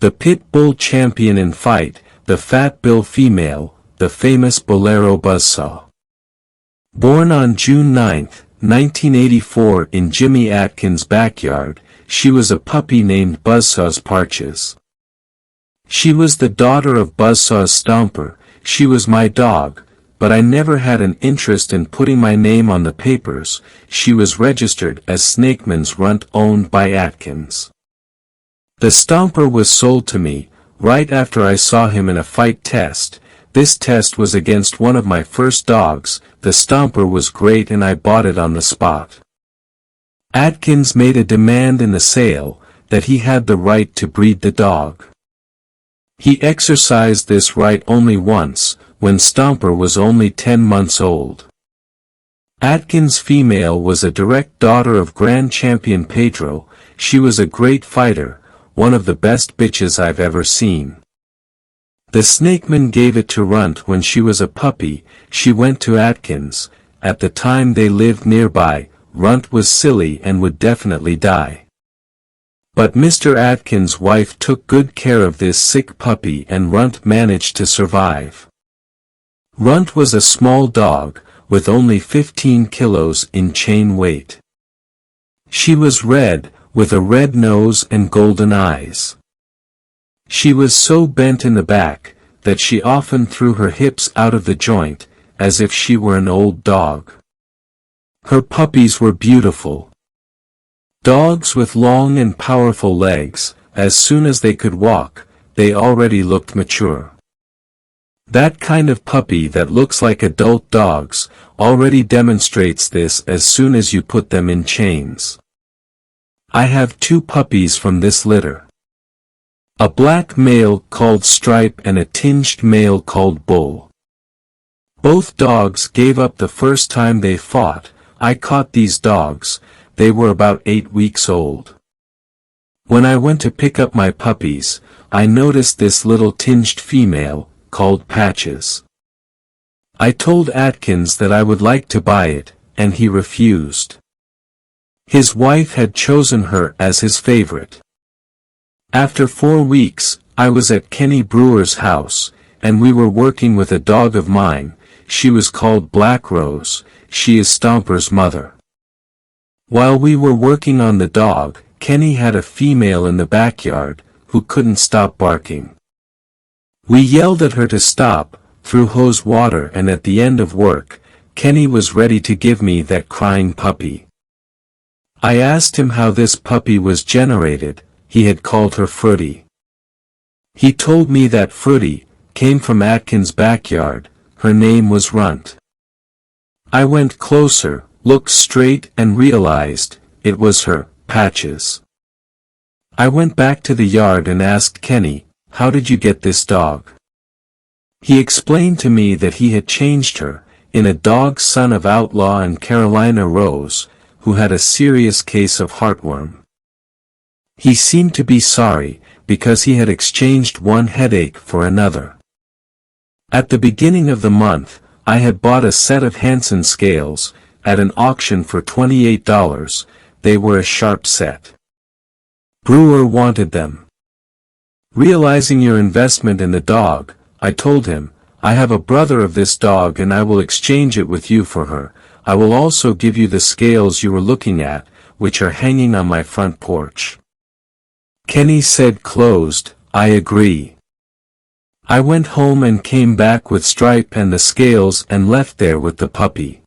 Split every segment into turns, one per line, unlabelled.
The pit bull champion in fight, the fat bill female, the famous BOLERO buzzsaw. Born on June 9, 1984 in Jimmy Atkins' backyard, she was a puppy named Buzzsaw's Parches. She was the daughter of Buzzsaw's Stomper. She was my dog, but I never had an interest in putting my name on the papers. She was registered as Snakeman's Runt, owned by Atkins. The Stomper was sold to me, right after I saw him in a fight test. This test was against one of my first dogs. The Stomper was great and I bought it on the spot. Atkins made a demand in the sale, that he had the right to breed the dog. He exercised this right only once, when Stomper was only 10 months old. Atkins' female was a direct daughter of Grand Champion Pedro. She was a great fighter, one of the best bitches I've ever seen. The Snakeman gave it to Runt when she was a puppy. She went to Atkins. At the time they lived nearby. Runt was silly and would definitely die. But Mr. Atkins' wife took good care of this sick puppy and Runt managed to survive. Runt was a small dog, with only 15 kilos in chain weight. She was red, with a red nose and golden eyes. She was so bent in the back, that she often threw her hips out of the joint, as if she were an old dog. Her puppies were beautiful. Dogs with long and powerful legs. As soon as they could walk, they already looked mature. That kind of puppy that looks like adult dogs, already demonstrates this as soon as you put them in chains. I have 2 puppies from this litter. A black male called Stripe and a tinged male called Bull. Both dogs gave up the first time they fought. I caught these dogs. They were about 8 weeks old. When I went to pick up my puppies, I noticed this little tinged female, called Patches. I told Atkins that I would like to buy it, and he refused. His wife had chosen her as his favorite. After 4 weeks, I was at Kenny Brewer's house, and we were working with a dog of mine. She was called Black Rose. She is Stomper's mother. While we were working on the dog, Kenny had a female in the backyard, who couldn't stop barking. We yelled at her to stop, threw hose water, and at the end of work, Kenny was ready to give me that crying puppy. I asked him how this puppy was generated. He had called her Fruity. He told me that Fruity came from Atkins' backyard. Her name was Runt. I went closer, looked straight, and realized it was her, Patches. I went back to the yard and asked Kenny, "How did you get this dog?" He explained to me that he had changed her, in a dog son of Outlaw and Carolina Rose, who had a serious case of heartworm. He seemed to be sorry, because he had exchanged one headache for another. At the beginning of the month, I had bought a set of Hansen scales, at an auction for $28, they were a sharp set. Brewer wanted them. Realizing your investment in the dog, I told him, "I have a brother of this dog and I will exchange it with you for her. I will also give you the scales you were looking at, which are hanging on my front porch." Kenny said closed. I agree. I went home and came back with Stripe and the scales and left there with the puppy.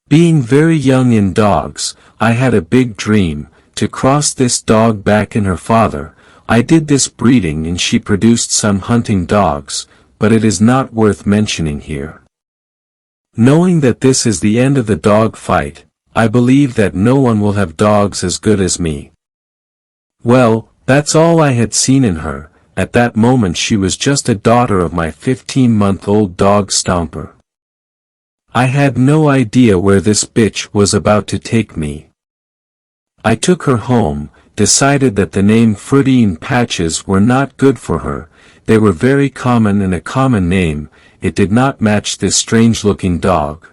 Being very young in dogs, I had a big dream, to cross this dog back in her father. I did this breeding and she produced some hunting dogs, but it is not worth mentioning here. Knowing that this is the end of the dog fight, I believe that no one will have dogs as good as me. Well, that's all I had seen in her. At that moment she was just a daughter of my 15-month-old dog Stomper. I had no idea where this bitch was about to take me. I took her home, decided that the name Fruity and Patches were not good for her. They were very common and a common name. It did not match this strange-looking dog.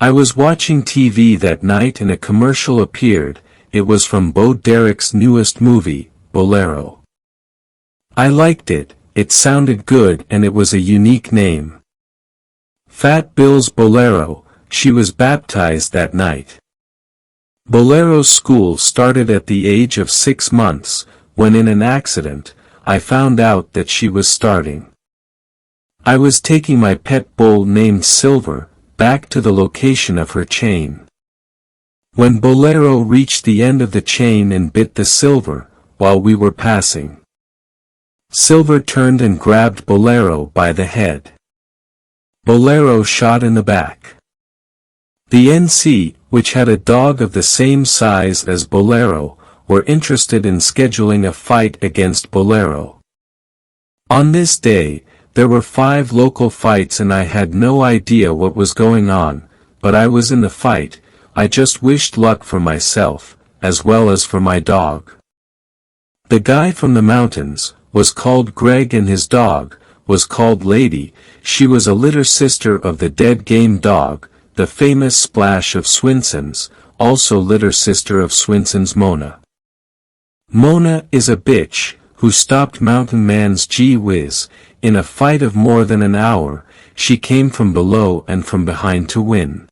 I was watching TV that night and a commercial appeared. It was from Bo Derek's newest movie, Bolero. I liked it, it sounded good and it was a unique name. Fat Bill's Bolero, she was baptized that night. Bolero's school started at the age of 6 months, when in an accident, I found out that she was starting. I was taking my pet bull named Silver, back to the location of her chain. When Bolero reached the end of the chain and bit the Silver, while we were passing, Silver turned and grabbed Bolero by the head. Bolero shot in the back. The NC, which had a dog of the same size as Bolero, were interested in scheduling a fight against Bolero. On this day, there were 5 local fights and I had no idea what was going on, but I was in the fight. I just wished luck for myself, as well as for my dog. The guy from the mountains was called Greg and his dog was called Lady. She was a litter sister of the dead game dog, the famous Splash of Swinson's, also litter sister of Swinson's Mona. Mona is a bitch, who stopped Mountain Man's Gee Whiz. In a fight of more than an hour, she came from below and from behind to win.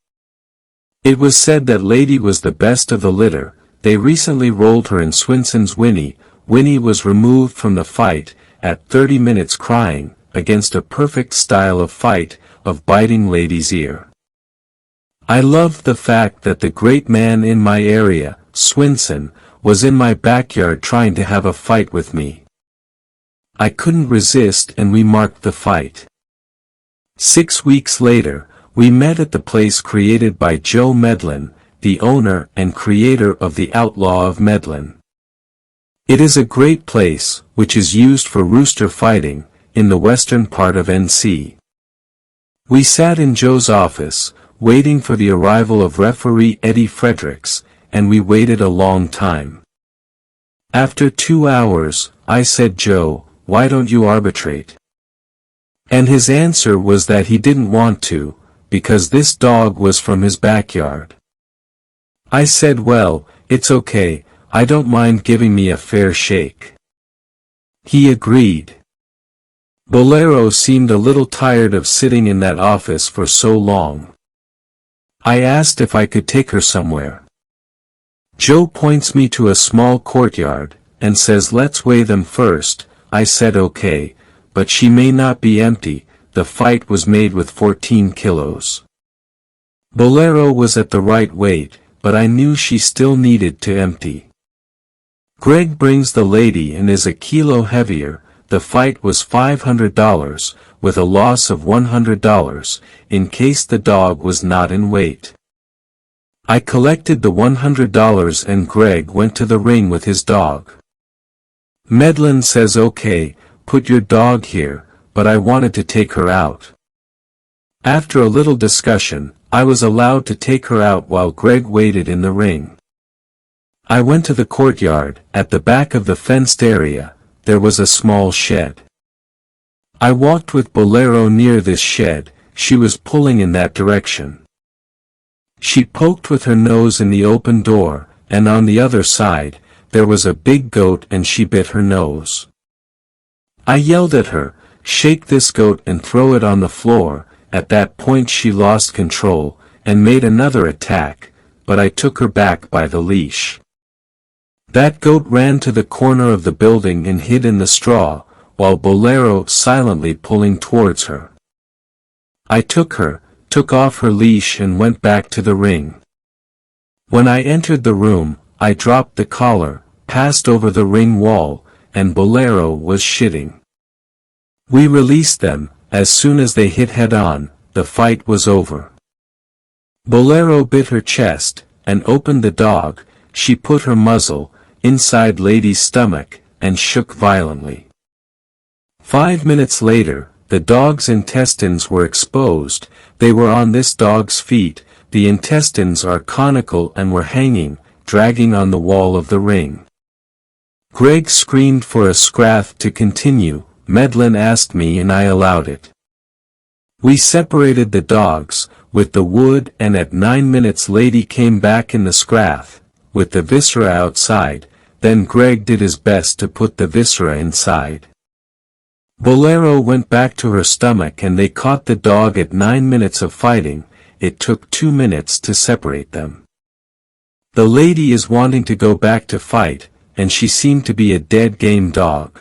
It was said that Lady was the best of the litter. They recently rolled her in Swinson's Winnie. Winnie was removed from the fight, at 30 minutes crying, against a perfect style of fight, of biting Lady's ear. I loved the fact that the great man in my area, Swinson, was in my backyard trying to have a fight with me. I couldn't resist and we marked the fight. 6 weeks later, we met at the place created by Joe Medlin, the owner and creator of the Outlaw of Medlin. It is a great place, which is used for rooster fighting, in the western part of NC. We sat in Joe's office, waiting for the arrival of referee Eddie Fredericks, and we waited a long time. After 2 hours, I said, Joe, why don't you arbitrate? And his answer was that he didn't want to, because this dog was from his backyard. I said, well, it's okay, I don't mind giving me a fair shake. He agreed. Bolero seemed a little tired of sitting in that office for so long. I asked if I could take her somewhere. Joe points me to a small courtyard, and says let's weigh them first. I said okay, but she may not be empty, the fight was made with 14 kilos. Bolero was at the right weight, but I knew she still needed to empty. Greg brings the Lady and is a kilo heavier. The fight was $500, with a loss of $100, in case the dog was not in weight. I collected the $100 and Greg went to the ring with his dog. Medlin says okay, put your dog here, but I wanted to take her out. After a little discussion, I was allowed to take her out while Greg waited in the ring. I went to the courtyard. At the back of the fenced area, there was a small shed. I walked with Bolero near this shed. She was pulling in that direction. She poked with her nose in the open door, and on the other side, there was a big goat and she bit her nose. I yelled at her, shake this goat and throw it on the floor. At that point she lost control, and made another attack, but I took her back by the leash. That goat ran to the corner of the building and hid in the straw, while Bolero silently pulling towards her. I took off her leash and went back to the ring. When I entered the room, I dropped the collar, passed over the ring wall, and Bolero was shitting. We released them. As soon as they hit head-on, the fight was over. Bolero bit her chest, and opened the dog. She put her muzzle inside Lady's stomach, and shook violently. 5 minutes later, the dog's intestines were exposed. They were on this dog's feet. The intestines are conical and were hanging, dragging on the wall of the ring. Greg screamed for a scrath to continue. Medlin asked me and I allowed it. We separated the dogs, with the wood, and at 9 minutes Lady came back in the scrath, with the viscera outside. Then Greg did his best to put the viscera inside. Bolero went back to her stomach and they caught the dog at 9 minutes of fighting. It took 2 minutes to separate them. The lady is wanting to go back to fight, and she seemed to be a dead game dog.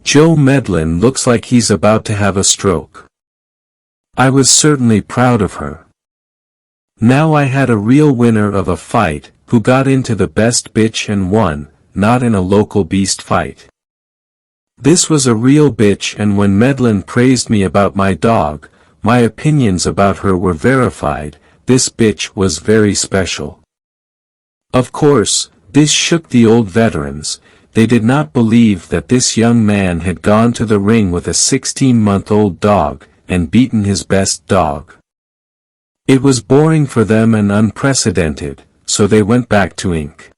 Joe Medlin looks like he's about to have a stroke. I was certainly proud of her. Now I had a real winner of a fight, who got into the best bitch and won, not in a local beast fight. This was a real bitch, and when Medlin praised me about my dog, my opinions about her were verified. This bitch was very special. Of course, this shook the old veterans. They did not believe that this young man had gone to the ring with a 16-month-old dog, and beaten his best dog. It was boring for them and unprecedented, so they went back to Inc.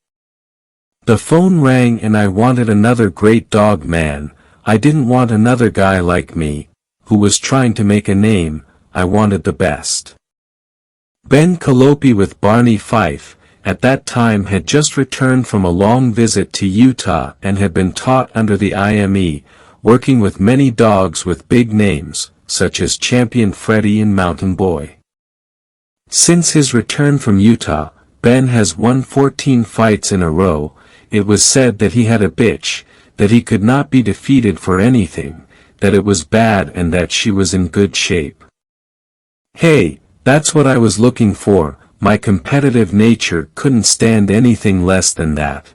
The phone rang and I wanted another great dog man. I didn't want another guy like me, who was trying to make a name. I wanted the best. Ben Calopi with Barney Fife, at that time had just returned from a long visit to Utah and had been taught under the IME, working with many dogs with big names, such as Champion Freddie and Mountain Boy. Since his return from Utah, Ben has won 14 fights in a row. It was said that he had a bitch, that he could not be defeated for anything, that it was bad and that she was in good shape. Hey, that's what I was looking for. My competitive nature couldn't stand anything less than that.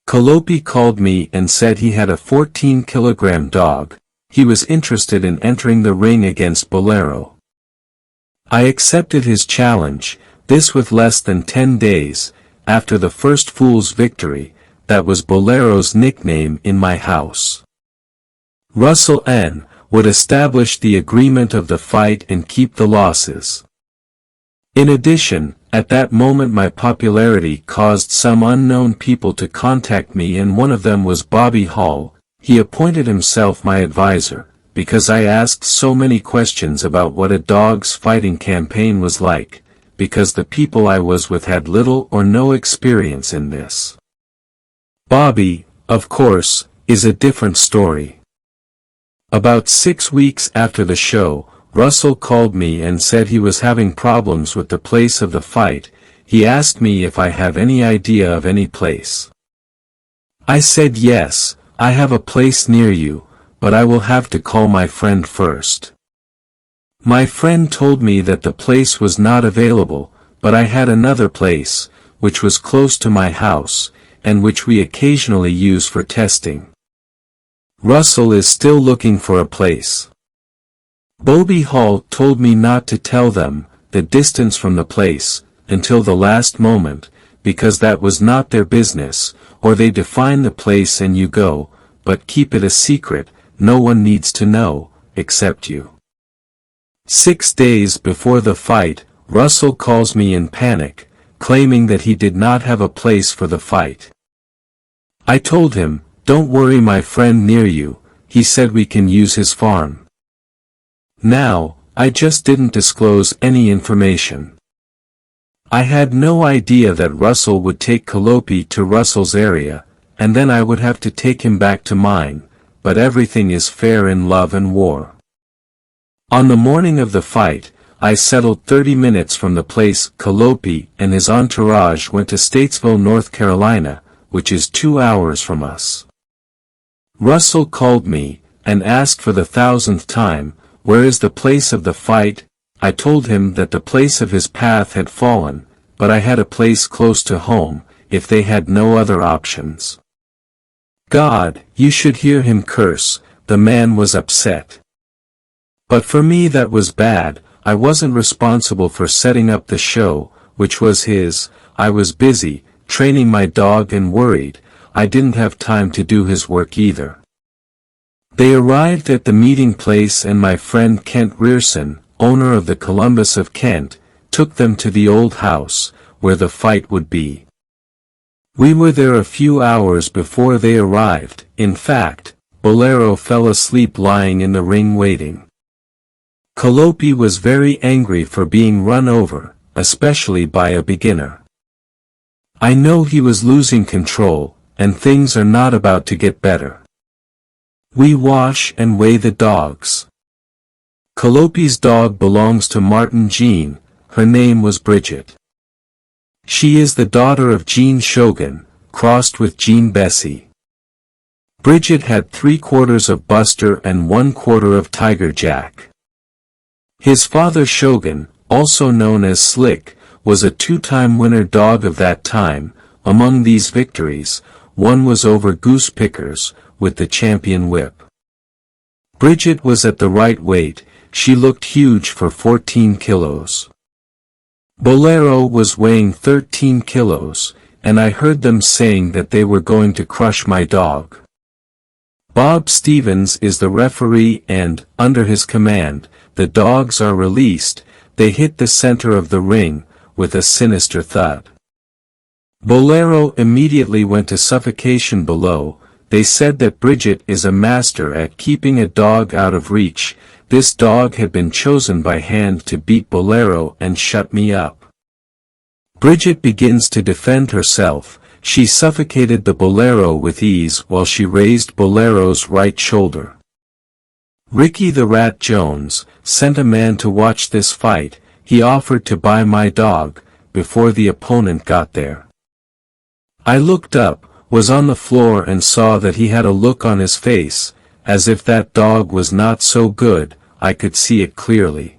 Calopi called me and said he had a 14-kilogram dog. He was interested in entering the ring against Bolero. I accepted his challenge, this with less than 10 days, after the first fool's victory. That was Bolero's nickname in my house. Russell N. would establish the agreement of the fight and keep the losses. In addition, at that moment my popularity caused some unknown people to contact me, and one of them was Bobby Hall. He appointed himself my advisor, because I asked so many questions about what a dog's fighting campaign was like, because the people I was with had little or no experience in this. Bobby, of course, is a different story. About 6 weeks after the show, Russell called me and said he was having problems with the place of the fight. He asked me if I have any idea of any place. I said yes, I have a place near you, but I will have to call my friend first. My friend told me that the place was not available, but I had another place, which was close to my house, and which we occasionally use for testing. Russell is still looking for a place. Bobby Hall told me not to tell them the distance from the place until the last moment, because that was not their business, or they define the place and you go, but keep it a secret. No one needs to know, except you. 6 days before the fight, Russell calls me in panic, claiming that he did not have a place for the fight. I told him, "Don't worry, my friend near you," he said we can use his farm. Now, I just didn't disclose any information. I had no idea that Russell would take Calopi to Russell's area, and then I would have to take him back to mine, but everything is fair in love and war. On the morning of the fight, I settled 30 minutes from the place. Calopi and his entourage went to Statesville, North Carolina, which is 2 hours from us. Russell called me, and asked for the 1,000th time, "Where is the place of the fight?" I told him that the place of his path had fallen, but I had a place close to home, if they had no other options. God, you should hear him curse. The man was upset. But for me that was bad. I wasn't responsible for setting up the show, which was his. I was busy, training my dog and worried. I didn't have time to do his work either. They arrived at the meeting place and my friend Kent Rearson, owner of the Columbus of Kent, took them to the old house, where the fight would be. We were there a few hours before they arrived. In fact, Bolero fell asleep lying in the ring waiting. Calopi was very angry for being run over, especially by a beginner. I know he was losing control, and things are not about to get better. We wash and weigh the dogs. Calliope's dog belongs to Martin Jean, her name was Bridget. She is the daughter of Jean Shogun, crossed with Jean Bessie. Bridget had 3/4 of Buster and 1/4 of Tiger Jack. His father Shogun, also known as Slick, was a 2-time winner dog of that time. Among these victories, one was over Goose Pickers, with the champion whip. Bridget was at the right weight, she looked huge for 14 kilos. Bolero was weighing 13 kilos, and I heard them saying that they were going to crush my dog. Bob Stevens is the referee and, under his command, the dogs are released. They hit the center of the ring, with a sinister thud. Bolero immediately went to suffocation below. They said that Bridget is a master at keeping a dog out of reach. This dog had been chosen by hand to beat Bolero and shut me up. Bridget begins to defend herself. She suffocated the Bolero with ease while she raised Bolero's right shoulder. Ricky the Rat Jones sent a man to watch this fight. He offered to buy my dog, before the opponent got there. I looked up, was on the floor and saw that he had a look on his face, as if that dog was not so good. I could see it clearly.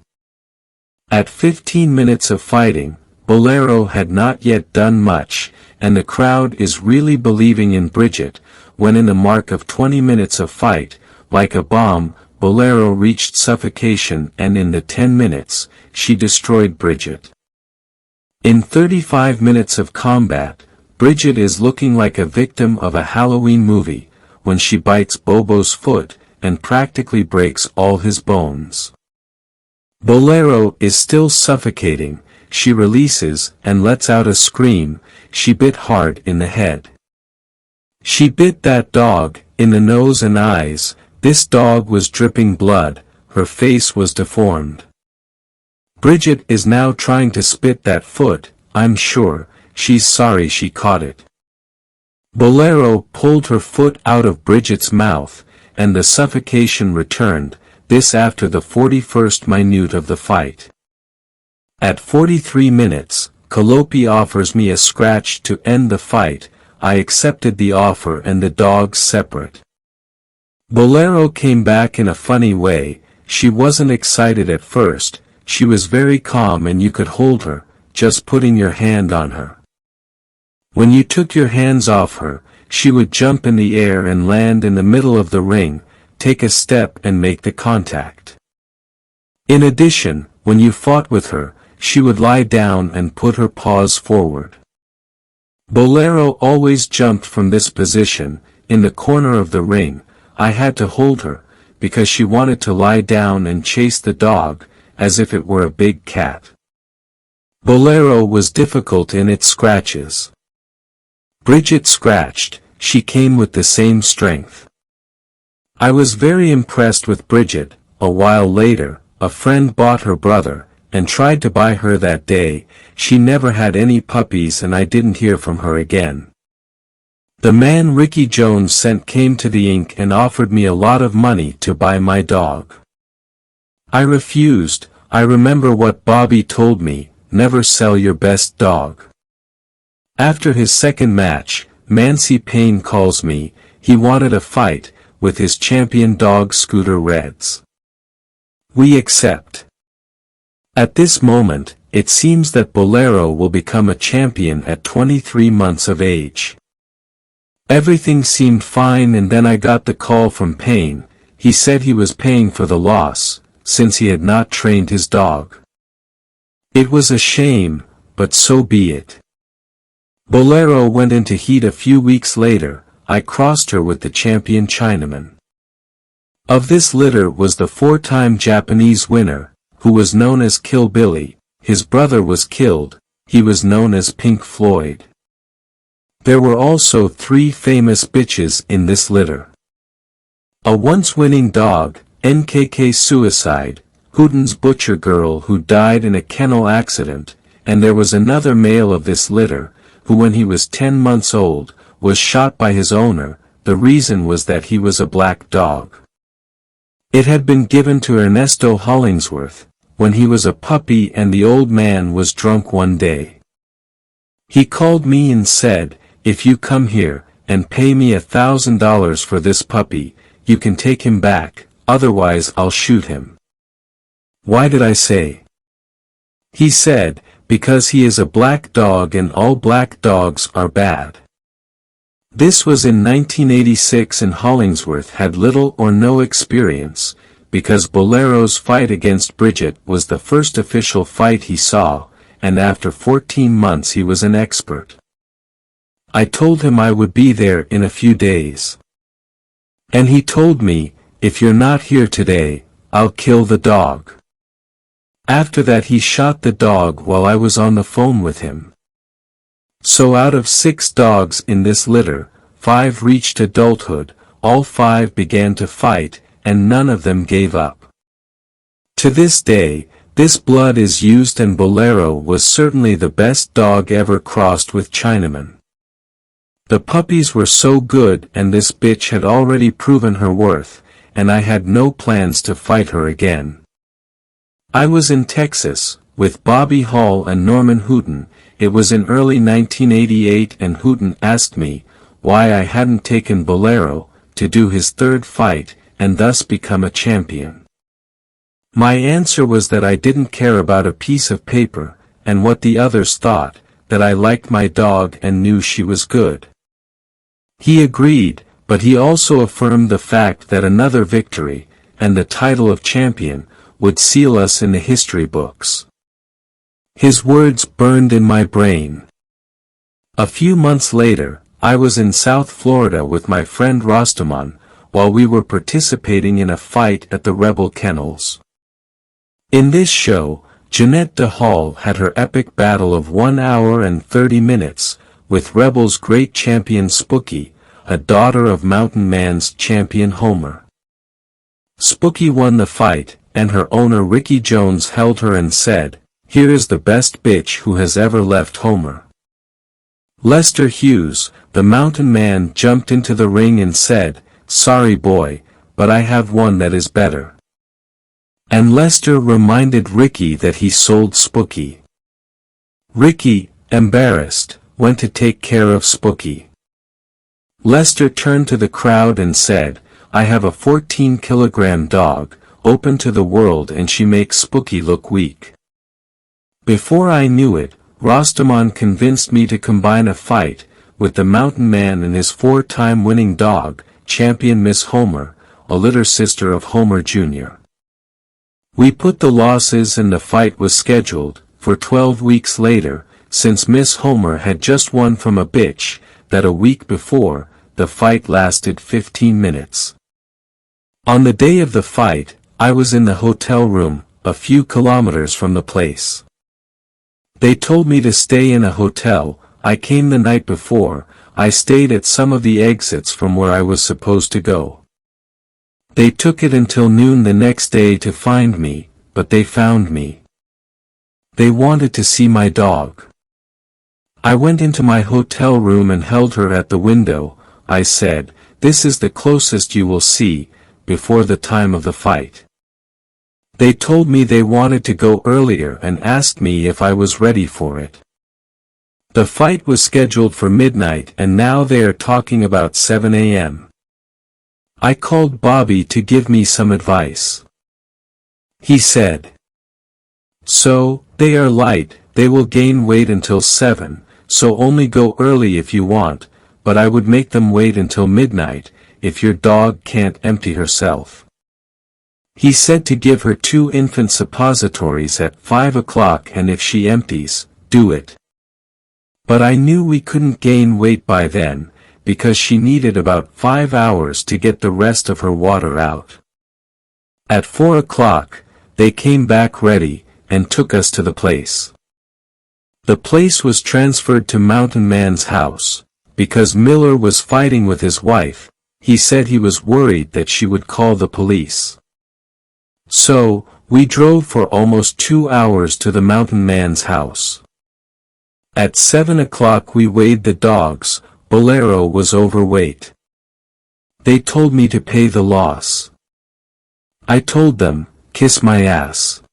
At 15 minutes of fighting, Bolero had not yet done much, and the crowd is really believing in Bridget. When in the mark of 20 minutes of fight, like a bomb, Bolero reached suffocation, and in the 10 minutes, she destroyed Bridget. In 35 minutes of combat, Bridget is looking like a victim of a Halloween movie, when she bites Bobo's foot, and practically breaks all his bones. Bolero is still suffocating. She releases, and lets out a scream. She bit hard in the head. She bit that dog, in the nose and eyes. This dog was dripping blood, her face was deformed. Bridget is now trying to spit that foot. I'm sure, she's sorry she caught it. Bolero pulled her foot out of Bridget's mouth, and the suffocation returned, this after the 41st minute of the fight. At 43 minutes, Calliope offers me a scratch to end the fight. I accepted the offer and the dogs separate. Bolero came back in a funny way. She wasn't excited at first, she was very calm and you could hold her, just putting your hand on her. When you took your hands off her, she would jump in the air and land in the middle of the ring, take a step and make the contact. In addition, when you fought with her, she would lie down and put her paws forward. Bolero always jumped from this position, in the corner of the ring. I had to hold her, because she wanted to lie down and chase the dog, as if it were a big cat. Bolero was difficult in its scratches. Bridget scratched, she came with the same strength. I was very impressed with Bridget. A while later, a friend bought her brother, and tried to buy her that day. She never had any puppies and I didn't hear from her again. The man Ricky Jones sent came to the Inc. and offered me a lot of money to buy my dog. I refused. I remember what Babi told me, never sell your best dog. After his second match, Mancy Payne calls me. He wanted a fight, with his champion dog Scooter Reds. We accept. At this moment, it seems that Bolero will become a champion at 23 months of age. Everything seemed fine and then I got the call from Payne. He said he was paying for the loss, since he had not trained his dog. It was a shame, but so be it. Bolero went into heat a few weeks later. I crossed her with the champion Chinaman. Of this litter was the 4-time Japanese winner, who was known as Kill Billy. His brother was killed. He was known as Pink Floyd. There were also 3 famous bitches in this litter. A once-winning dog, NKK Suicide, Hooten's Butcher Girl who died in a kennel accident, and there was another male of this litter, who when he was 10 months old, was shot by his owner. the reason was that he was a black dog. It had been given to Ernesto Hollingsworth, when he was a puppy and the old man was drunk one day. He called me and said, "If you come here, and pay me $1,000 for this puppy, you can take him back, otherwise I'll shoot him." Why did I say? He said, because he is a black dog and all black dogs are bad. This was in 1986 and Hollingsworth had little or no experience, because Bolero's fight against Bridget was the first official fight he saw, and after 14 months he was an expert. I told him I would be there in a few days. And he told me, "If you're not here today, I'll kill the dog." After that he shot the dog while I was on the phone with him. So out of 6 dogs in this litter, 5 reached adulthood, all 5 began to fight, and none of them gave up. To this day, this blood is used and Bolero was certainly the best dog ever crossed with Chinaman. The puppies were so good and this bitch had already proven her worth, and I had no plans to fight her again. I was in Texas, with Bobby Hall and Norman Houghton. It was in early 1988 and Houghton asked me, why I hadn't taken Bolero, to do his 3rd fight, and thus become a champion. My answer was that I didn't care about a piece of paper, and what the others thought, that I liked my dog and knew she was good. He agreed, but he also affirmed the fact that another victory, and the title of champion, would seal us in the history books. His words burned in my brain. A few months later, I was in South Florida with my friend Rostamon, while we were participating in a fight at the Rebel Kennels. In this show, Jeanette DeHall had her epic battle of 1 hour and 30 minutes, with Rebel's great champion Spooky, a daughter of Mountain Man's champion Homer. Spooky won the fight, and her owner Ricky Jones held her and said, "Here is the best bitch who has ever left Homer." Lester Hughes, the Mountain Man, jumped into the ring and said, "Sorry boy, but I have one that is better." And Lester reminded Ricky that he sold Spooky. Ricky, embarrassed, went to take care of Spooky. Lester turned to the crowd and said, "I have a 14-kilogram dog, open to the world, and she makes Spooky look weak." Before I knew it, Rostamon convinced me to combine a fight, with the Mountain Man and his 4-time winning dog, champion Miss Homer, a litter sister of Homer Jr. We put the losses and the fight was scheduled, for 12 weeks later, since Miss Homer had just won from a bitch, that a week before, the fight lasted 15 minutes. On the day of the fight, I was in the hotel room, a few kilometers from the place. They told me to stay in a hotel. I came the night before. I stayed at some of the exits from where I was supposed to go. They took it until noon the next day to find me, but they found me. They wanted to see my dog. I went into my hotel room and held her at the window. I said, "This is the closest you will see, before the time of the fight." They told me they wanted to go earlier and asked me if I was ready for it. The fight was scheduled for midnight and now they are talking about 7 a.m. I called Bobby to give me some advice. He said, "So, they are light, they will gain weight until 7, so only go early if you want, but I would make them wait until midnight, if your dog can't empty herself." He said to give her 2 infant suppositories at 5 o'clock and if she empties, do it. But I knew we couldn't gain weight by then, because she needed about 5 hours to get the rest of her water out. At 4 o'clock, they came back ready, and took us to the place. The place was transferred to Mountain Man's house, because Miller was fighting with his wife. He said he was worried that she would call the police. So, we drove for almost 2 hours to the Mountain Man's house. At 7 o'clock we weighed the dogs. Bolero was overweight. They told me to pay the loss. I told them, kiss my ass.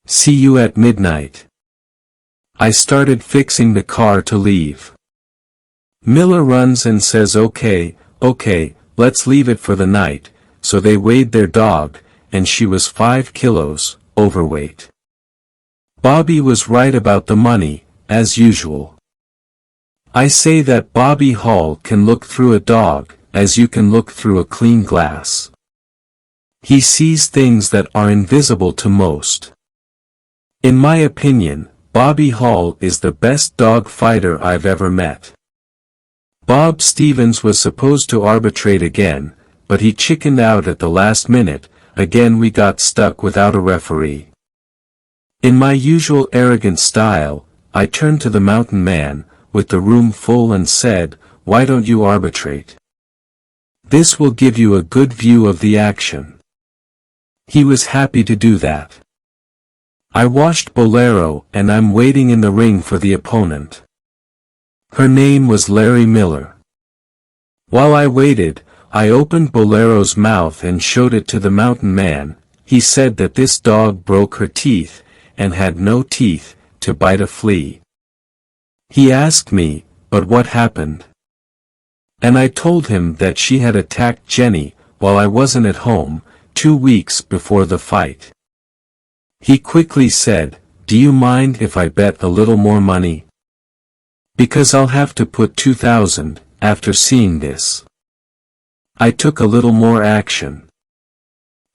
See you at midnight. I started fixing the car to leave. Miller runs and says okay, let's leave it for the night, so they weighed their dog, and she was 5 kilos, overweight. Bobby was right about the money, as usual. I say that Bobby Hall can look through a dog, as you can look through a clean glass. He sees things that are invisible to most. In my opinion, Bobby Hall is the best dog fighter I've ever met. Bob Stevens was supposed to arbitrate again, but he chickened out at the last minute. Again we got stuck without a referee. In my usual arrogant style, I turned to the mountain man, with the room full, and said, "Why don't you arbitrate? This will give you a good view of the action." He was happy to do that. I watched Bolero, and I'm waiting in the ring for the opponent. Her name was Larry Miller. While I waited, I opened Bolero's mouth and showed it to the mountain man. He said that this dog broke her teeth, and had no teeth, to bite a flea. He asked me, but what happened? And I told him that she had attacked Jenny, while I wasn't at home, 2 weeks before the fight. He quickly said, "Do you mind if I bet a little more money? Because I'll have to put 2,000, after seeing this." I took a little more action.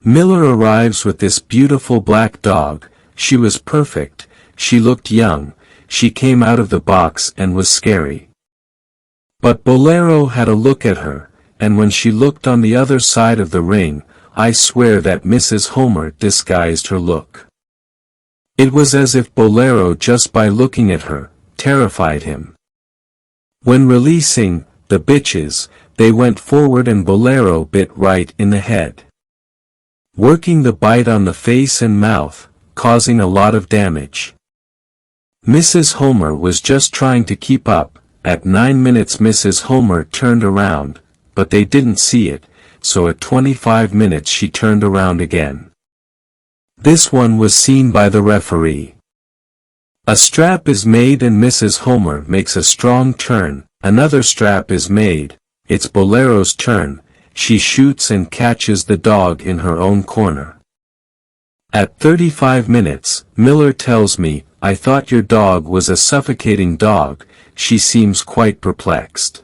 Miller arrives with this beautiful black dog. She was perfect, she looked young, she came out of the box and was scary. But Bolero had a look at her, and when she looked on the other side of the ring, I swear that Mrs. Homer disguised her look. It was as if Bolero, just by looking at her, terrified him. When releasing the bitches, they went forward and Bolero bit right in the head, working the bite on the face and mouth, causing a lot of damage. Mrs. Homer was just trying to keep up. At 9 minutes Mrs. Homer turned around, but they didn't see it, so at 25 minutes she turned around again. This one was seen by the referee. A strap is made and Mrs. Homer makes a strong turn. Another strap is made. It's Bolero's turn. She shoots and catches the dog in her own corner. At 35 minutes, Miller tells me, "I thought your dog was a suffocating dog." She seems quite perplexed.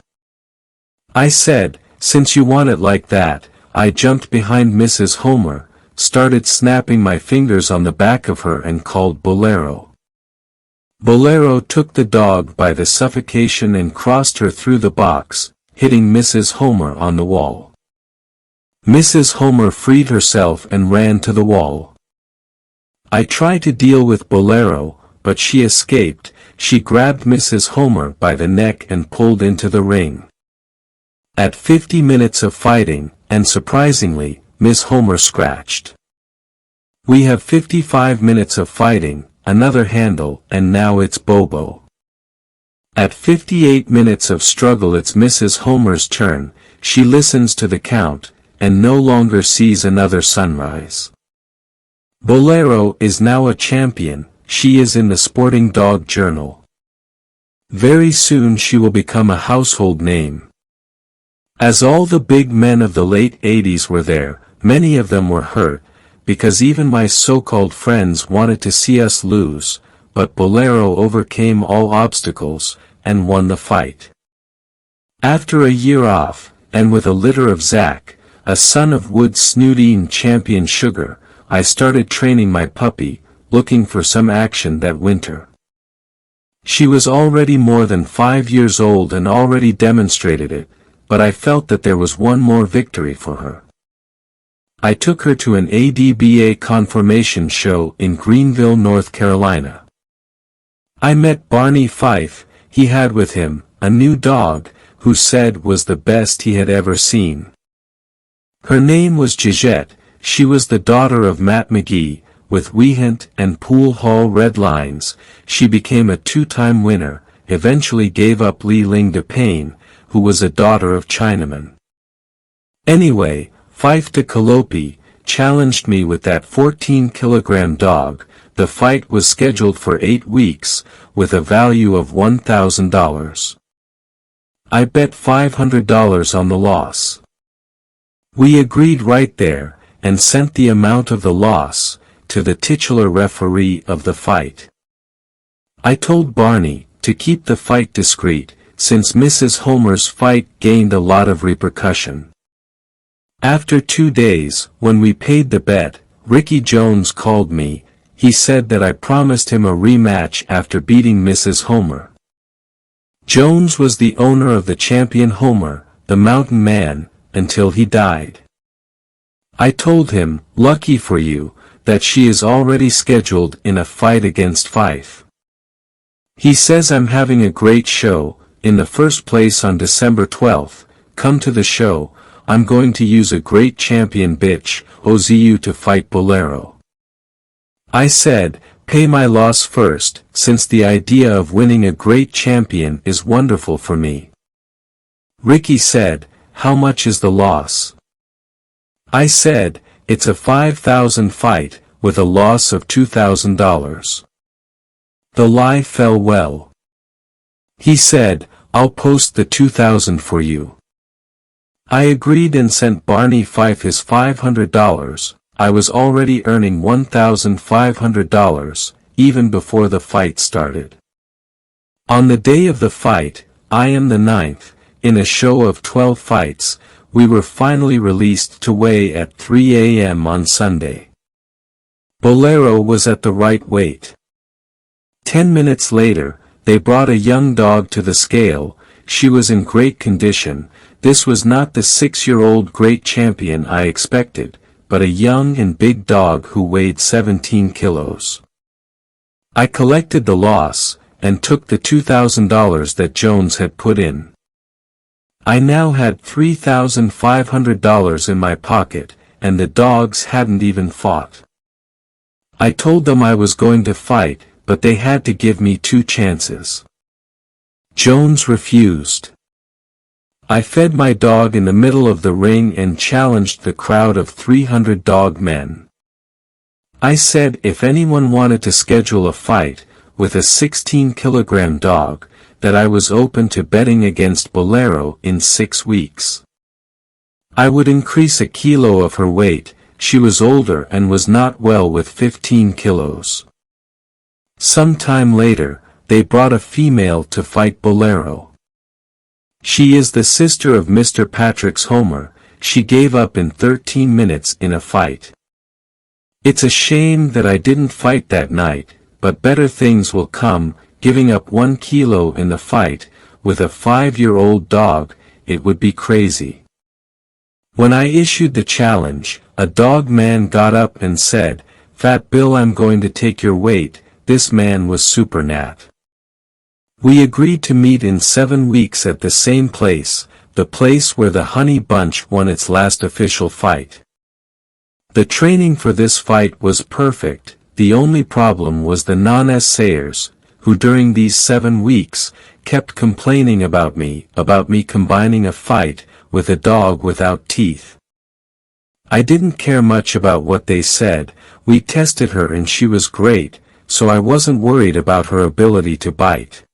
I said, "Since you want it like that," I jumped behind Mrs. Homer, started snapping my fingers on the back of her and called Bolero. Bolero took the dog by the suffocation and crossed her through the box, hitting Mrs. Homer on the wall. Mrs. Homer freed herself and ran to the wall. I tried to deal with Bolero, but she escaped. She grabbed Mrs. Homer by the neck and pulled into the ring. At 50 minutes of fighting, and surprisingly, Miss Homer scratched. We have 55 minutes of fighting, another handle, and now it's Bobo. At 58 minutes of struggle it's Mrs. Homer's turn. She listens to the count, and no longer sees another sunrise. Bolero is now a champion. She is in the Sporting Dog Journal. Very soon she will become a household name. As all the big men of the late 80s were there, many of them were hurt, because even my so-called friends wanted to see us lose, but Bolero overcame all obstacles, and won the fight. After a year off, and with a litter of Zach, a son of Wood Snoodine Champion Sugar, I started training my puppy, looking for some action that winter. She was already more than 5 years old and already demonstrated it, but I felt that there was one more victory for her. I took her to an ADBA conformation show in Greenville, North Carolina. I met Barney Fife. He had with him a new dog, who said was the best he had ever seen. Her name was Gisette. She was the daughter of Matt McGee. With Wehunt and Pool Hall Red Lines, she became a 2-time winner, eventually gave up Li Ling to Payne, who was a daughter of Chinaman. Anyway, Fife de Calopi challenged me with that 14-kilogram dog. The fight was scheduled for 8 weeks, with a value of $1,000. I bet $500 on the loss. We agreed right there, and sent the amount of the loss to the titular referee of the fight. I told Barney to keep the fight discreet, since Mrs. Homer's fight gained a lot of repercussion. After 2 days, when we paid the bet, Ricky Jones called me. He said that I promised him a rematch after beating Mrs. Homer. Jones was the owner of the champion Homer, the mountain man, until he died. I told him, lucky for you, that she is already scheduled in a fight against Fife. He says I'm having a great show. In the first place on December 12th, come to the show. I'm going to use a great champion bitch, OZU, to fight Bolero. I said, pay my loss first, since the idea of winning a great champion is wonderful for me. Ricky said, how much is the loss? I said, it's a $5,000 fight, with a loss of $2,000. The lie fell well. He said, I'll post the $2,000 for you. I agreed and sent Barney Fife his $500. I was already earning $1,500, even before the fight started. On the day of the fight, I am the 9th, in a show of 12 fights, we were finally released to weigh at 3 a.m. on Sunday. Bolero was at the right weight. 10 minutes later, they brought a young dog to the scale. She was in great condition. This was not the 6-year-old great champion I expected, but a young and big dog who weighed 17 kilos. I collected the loss, and took the $2,000 that Jones had put in. I now had $3,500 in my pocket, and the dogs hadn't even fought. I told them I was going to fight, but they had to give me 2 chances. Jones refused. I fed my dog in the middle of the ring and challenged the crowd of 300 dog men. I said if anyone wanted to schedule a fight with a 16-kilogram dog, that I was open to betting against Bolero in 6 weeks. I would increase a kilo of her weight. She was older and was not well with 15 kilos. Some time later, they brought a female to fight Bolero. She is the sister of Mr. Patrick's Homer. She gave up in 13 minutes in a fight. It's a shame that I didn't fight that night, but better things will come. Giving up 1 kilo in the fight, with a 5-year-old dog, it would be crazy. When I issued the challenge, a dog man got up and said, Fat Bill, I'm going to take your weight. This man was Super Nat. We agreed to meet in 7 weeks at the same place, the place where the Honey Bunch won its last official fight. The training for this fight was perfect. The only problem was the non-essayers, who during these 7 weeks, kept complaining about me combining a fight with a dog without teeth. I didn't care much about what they said. We tested her and she was great, so I wasn't worried about her ability to bite.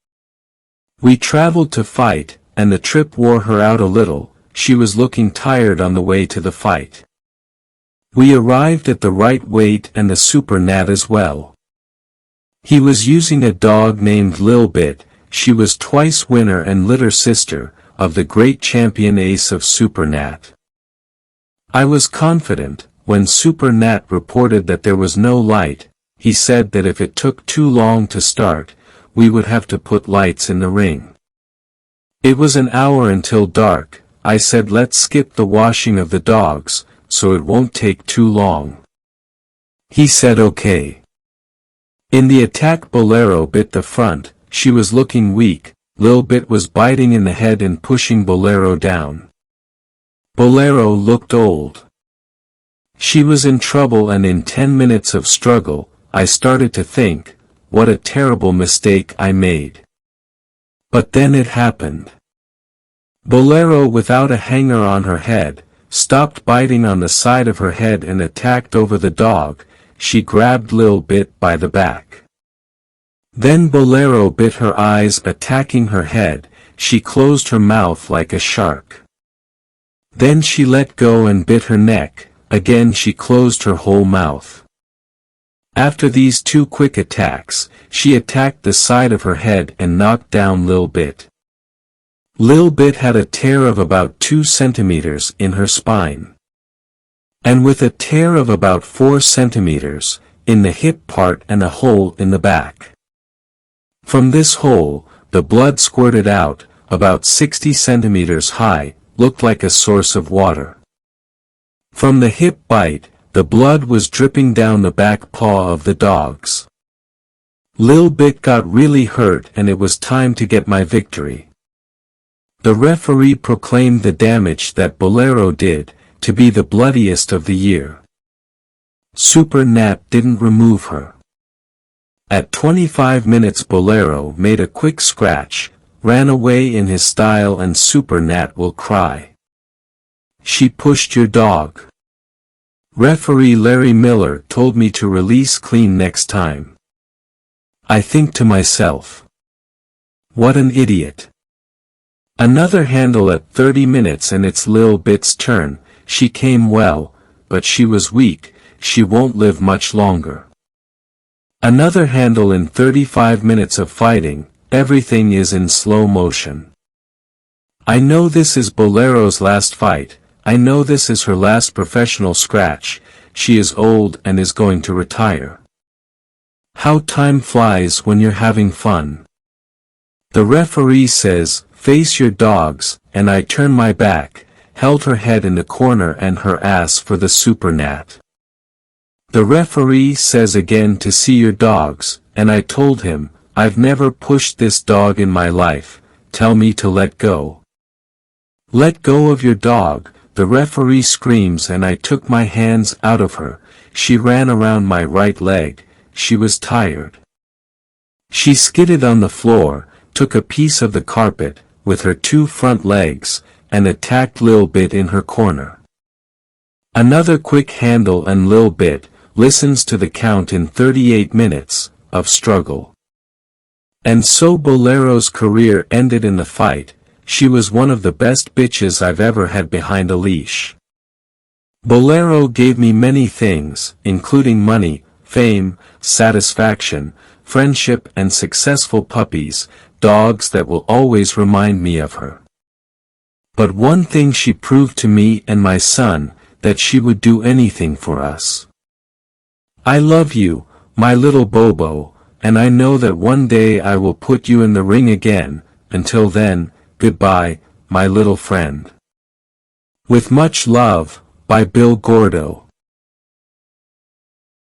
We traveled to fight, and the trip wore her out a little. She was looking tired on the way to the fight. We arrived at the right weight and the Super Nat as well. He was using a dog named Lil Bit. She was twice winner and litter sister of the great champion ace of Super Nat. I was confident. When Super Nat reported that there was no light, he said that if it took too long to start, we would have to put lights in the ring. It was an hour until dark. I said let's skip the washing of the dogs, so it won't take too long. He said okay. In the attack, Bolero bit the front. She was looking weak. Lil Bit was biting in the head and pushing Bolero down. Bolero looked old. She was in trouble, and in 10 minutes of struggle, I started to think, what a terrible mistake I made. But then it happened. Bolero, without a hanger on her head, stopped biting on the side of her head and attacked over the dog. She grabbed Lil Bit by the back. Then Bolero bit her eyes, attacking her head. She closed her mouth like a shark. Then she let go and bit her neck. Again she closed her whole mouth. After these two quick attacks, she attacked the side of her head and knocked down Lil Bit. Lil Bit had a tear of about 2 centimeters in her spine. And with a tear of about 4 centimeters in the hip part and a hole in the back. From this hole, the blood squirted out, about 60 centimeters high, looked like a source of water. From the hip bite, the blood was dripping down the back paw of the dogs. Lil Bit got really hurt and it was time to get my victory. The referee proclaimed the damage that Bolero did to be the bloodiest of the year. Super Nat didn't remove her. At 25 minutes Bolero made a quick scratch, ran away in his style, and Super Nat will cry. She pushed your dog. Referee Larry Miller told me to release clean next time. I think to myself, what an idiot. Another handle at 30 minutes and it's Lil Bit's turn. She came well, but she was weak, she won't live much longer. Another handle in 35 minutes of fighting, everything is in slow motion. I know this is Bolero's last fight, I know this is her last professional scratch, she is old and is going to retire. How time flies when you're having fun. The referee says, face your dogs, and I turn my back, held her head in the corner and her ass for the Super Nat. The referee says again to see your dogs, and I told him, I've never pushed this dog in my life, tell me to let go. Let go of your dog, the referee screams, and I took my hands out of her. She ran around my right leg, she was tired. She skidded on the floor, took a piece of the carpet, with her 2 front legs, and attacked Lil Bit in her corner. Another quick handle and Lil Bit listens to the count in 38 minutes of struggle. And so Bolero's career ended in the fight. She was one of the best bitches I've ever had behind a leash. Bolero gave me many things, including money, fame, satisfaction, friendship and successful puppies, dogs that will always remind me of her. But one thing she proved to me and my son, that she would do anything for us. I love you, my little Bobo, and I know that one day I will put you in the ring again. Until then, goodbye, my little friend. With much love, by Bill Gordo.